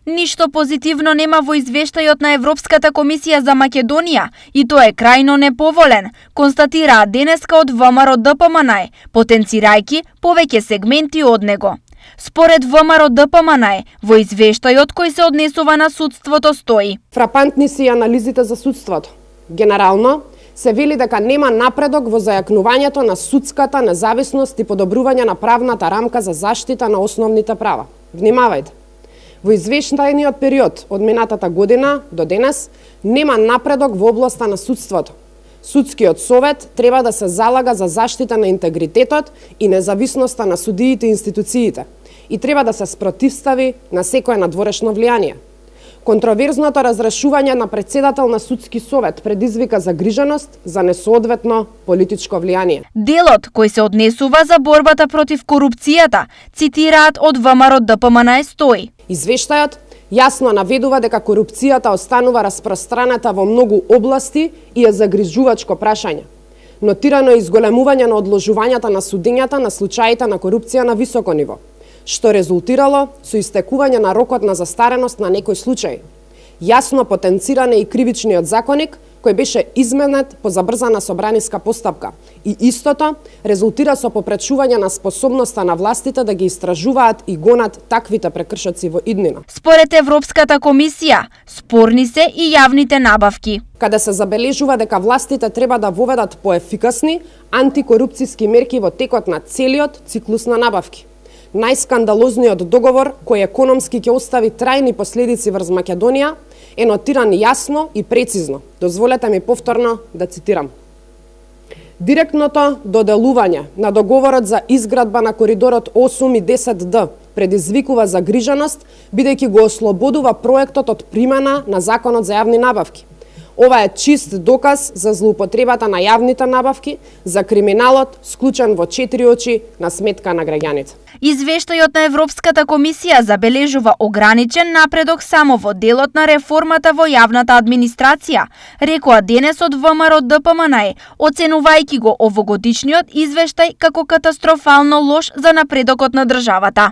Ништо позитивно нема во извештајот на Европската комисија за Македонија и тој е крајно неповолен, констатираа денеска од ВМРО ДПМН, потенцирајќи повеќе сегменти од него. Според ВМРО ДПМН, во извештајот кој се однесува на судството стои: фрапантни се и анализите за судството. Генерално, се вели дека нема напредок во зајакнувањето на судската независност и подобрување на правната рамка за заштита на основните права. Внимавајте. Во извештајниот период од минатата година до денес нема напредок во областа на судството. Судскиот совет треба да се залага за заштита на интегритетот и независноста на судиите и институциите и треба да се спротивстави на секое надворешно влијание. Контроверзното разрешување на председател на судски совет предизвика загриженост за несоодветно политичко влијание. Делот кој се однесува за борбата против корупцијата, цитираат од ВМРО ДПМН стои: Извештајот јасно наведува дека корупцијата останува распространета во многу области и е загрижувачко прашање. Нотирано е изголемување на одложувањата на судењата на случаите на корупција на високо ниво, што резултирало со истекување на рокот на застареност на некој случај. Јасно потенциран е и кривичниот законник, кој беше изменет по забрзана собраниска постапка и истото резултира со попречување на способноста на властите да ги истражуваат и гонат таквите прекршоци во иднина. Според Европската комисија, спорни се и јавните набавки, каде се забележува дека властите треба да воведат поефикасни антикорупцијски мерки во текот на целиот циклус на набавки. Најскандалозниот договор, кој економски ќе остави трајни последици врз Македонија, е нотиран јасно и прецизно. Дозволете ми повторно да цитирам. Директното доделување на договорот за изградба на коридорот 8 и 10Д предизвикува загриженост, бидејќи го ослободува проектот од примена на Законот за јавни набавки. Ова е чист доказ за злоупотребата на јавните набавки, за криминалот склучен во 4 очи на сметка на граѓаните. Извештајот на Европската комисија забележува ограничен напредок само во делот на реформата во јавната администрација, рекоа денес од ВМРО ДПМН, оценувајќи го овогодишниот извештај како катастрофално лош за напредокот на државата.